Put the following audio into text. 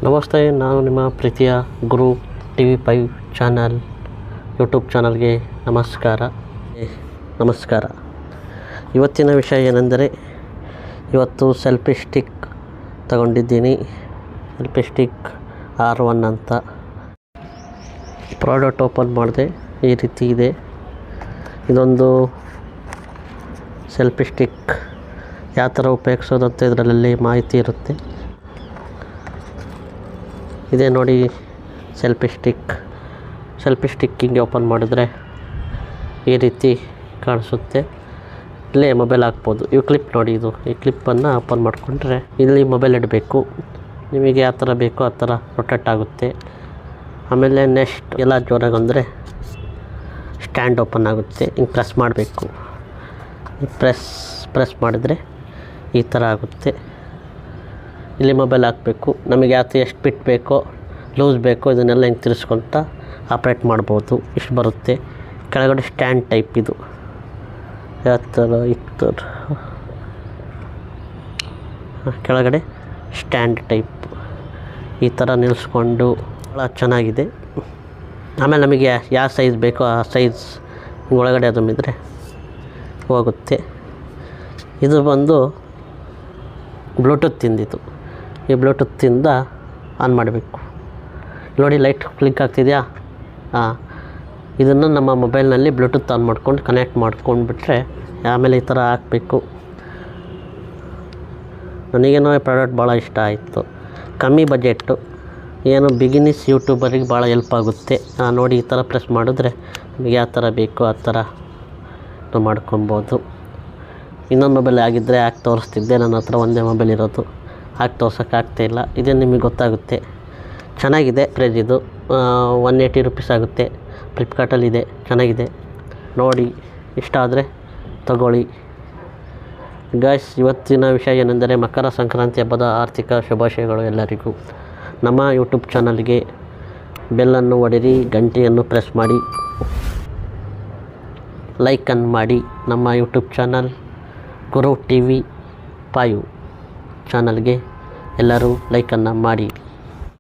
ನಮಸ್ತೆ, ನಾನು ನಿಮ್ಮ ಪ್ರೀತಿಯ ಗುರು TV5 ಚಾನಲ್ ಯೂಟ್ಯೂಬ್ ಚಾನಲ್ಗೆ ನಮಸ್ಕಾರ. ಇವತ್ತಿನ ವಿಷಯ ಏನೆಂದರೆ, ಇವತ್ತು ಸೆಲ್ಫಿ ಸ್ಟಿಕ್ ತಗೊಂಡಿದ್ದೀನಿ. ಸೆಲ್ಫಿ ಸ್ಟಿಕ್ R1 ಅಂತ. ಪ್ರಾಡಕ್ಟ್ ಓಪನ್ ಮಾಡಿದೆ, ಈ ರೀತಿ ಇದೆ. ಇದೊಂದು ಸೆಲ್ಫಿ ಸ್ಟಿಕ್ ಯಾವ ಥರ ಉಪಯೋಗಿಸೋದಂತ ಇದರಲ್ಲಿ ಮಾಹಿತಿ ಇರುತ್ತೆ. ಇದೇ ನೋಡಿ ಸೆಲ್ಫಿ ಸ್ಟಿಕ್ ಹಿಂಗೆ ಓಪನ್ ಮಾಡಿದ್ರೆ ಈ ರೀತಿ ಕಾಣಿಸುತ್ತೆ. ಇಲ್ಲೇ ಮೊಬೈಲ್ ಹಾಕ್ಬೋದು. ಈ ಕ್ಲಿಪ್ ನೋಡಿ, ಈ ಕ್ಲಿಪ್ಪನ್ನು ಓಪನ್ ಮಾಡಿಕೊಂಡ್ರೆ ಇಲ್ಲಿ ಮೊಬೈಲ್ ಇಡಬೇಕು. ನಿಮಗೆ ಯಾವ ಥರ ಬೇಕೋ ಆ ಥರ ರೊಟೇಟ್ ಆಗುತ್ತೆ. ಆಮೇಲೆ ನೆಕ್ಸ್ಟ್ ಎಲ್ಲ ಜೋರಾಗಿ ಅಂದರೆ ಸ್ಟ್ಯಾಂಡ್ ಓಪನ್ ಆಗುತ್ತೆ. ಹಿಂಗೆ ಪ್ರೆಸ್ ಮಾಡಬೇಕು. ಪ್ರೆಸ್ ಮಾಡಿದರೆ ಈ ಥರ ಆಗುತ್ತೆ. ಇಲ್ಲಿ ಮೊಬೈಲ್ ಹಾಕಬೇಕು. ನಮಗೆ ಎಷ್ಟು ಬಿಟ್ ಬೇಕೋ, ಲೂಸ್ ಬೇಕೋ ಇದನ್ನೆಲ್ಲ ಹಿಂಗೆ ತಿರ್ಸ್ಕೊತ ಆಪ್ರೇಟ್ ಮಾಡ್ಬೋದು. ಇಷ್ಟು ಬರುತ್ತೆ. ಕೆಳಗಡೆ ಸ್ಟ್ಯಾಂಡ್ ಟೈಪ್ ಇದು ಯಾವ ಥರ ಇತ್ತು, ಕೆಳಗಡೆ ಸ್ಟ್ಯಾಂಡ್ ಟೈಪ್ ಈ ಥರ ನಿಲ್ಲಿಸ್ಕೊಂಡು ಭಾಳ ಚೆನ್ನಾಗಿದೆ. ಆಮೇಲೆ ನಮಗೆ ಯಾವ ಸೈಜ್ ಬೇಕೋ ಆ ಸೈಜ್ ಒಳಗಡೆ ಅದಮ್ಮಿದ್ರೆ ಹೋಗುತ್ತೆ. ಇದು ಬಂದು ಬ್ಲೂಟೂತ್ ಈ ಬ್ಲೂಟೂತಿಂದ ಆನ್ ಮಾಡಬೇಕು. ನೋಡಿ, ಲೈಟ್ ಕ್ಲಿಕ್ ಆಗ್ತಿದೆಯಾ? ಇದನ್ನು ನಮ್ಮ ಮೊಬೈಲ್ನಲ್ಲಿ ಬ್ಲೂಟೂತ್ ಆನ್ ಮಾಡ್ಕೊಂಡು ಕನೆಕ್ಟ್ ಮಾಡ್ಕೊಂಡ್ಬಿಟ್ರೆ ಆಮೇಲೆ ಈ ಥರ ಹಾಕಬೇಕು. ನನಗೇನೋ ಈ ಪ್ರಾಡಕ್ಟ್ ಭಾಳ ಇಷ್ಟ ಆಯಿತು. ಕಮ್ಮಿ ಬಜೆಟ್ಟು, ಏನು ಬಿಗಿನಿಸ್ ಯೂಟ್ಯೂಬರಿಗೆ ಭಾಳ ಹೆಲ್ಪ್ ಆಗುತ್ತೆ. ನೋಡಿ, ಈ ಥರ ಪ್ರೆಸ್ ಮಾಡಿದ್ರೆ ನಿಮಗೆ ಯಾವ ಥರ ಬೇಕೋ ಆ ಥರ ಮಾಡ್ಕೊಬೋದು. ಇನ್ನೊಂದು ಮೊಬೈಲ್ ಆಗಿದ್ದರೆ ಹಾಕಿ ತೋರಿಸ್ತಿದ್ದೆ. ನನ್ನ ಹತ್ರ ಒಂದೇ ಮೊಬೈಲ್ ಇರೋದು, ಹಾಕಿ ತೋರ್ಸೋಕ್ಕಾಗ್ತಾಯಿಲ್ಲ. ಇದೇ ನಿಮಗೆ ಗೊತ್ತಾಗುತ್ತೆ. ಚೆನ್ನಾಗಿದೆ. ಪ್ರೈಸ್ ಇದು 180 ರೂಪೀಸ್ ಆಗುತ್ತೆ. ಫ್ಲಿಪ್ಕಾರ್ಟಲ್ಲಿದೆ, ಚೆನ್ನಾಗಿದೆ. ನೋಡಿ, ಇಷ್ಟ ಆದರೆ ತಗೊಳ್ಳಿ. ಗಾಯ್ಸ್, ಇವತ್ತಿನ ವಿಷಯ ಏನೆಂದರೆ ಮಕರ ಸಂಕ್ರಾಂತಿ ಹಬ್ಬದ ಆರ್ಥಿಕ ಶುಭಾಶಯಗಳು ಎಲ್ಲರಿಗೂ. ನಮ್ಮ ಯೂಟ್ಯೂಬ್ ಚಾನಲ್ಗೆ ಬೆಲ್ಲನ್ನು ಹೊಡೆಯಿರಿ, ಗಂಟೆಯನ್ನು ಪ್ರೆಸ್ ಮಾಡಿ, ಲೈಕನ್ನು ಮಾಡಿ. ನಮ್ಮ ಯೂಟ್ಯೂಬ್ ಚಾನಲ್ ಗುರು TV5 ಚಾನಲ್ಗೆ ಎಲ್ಲರೂ ಲೈಕನ್ನು ಮಾಡಿ.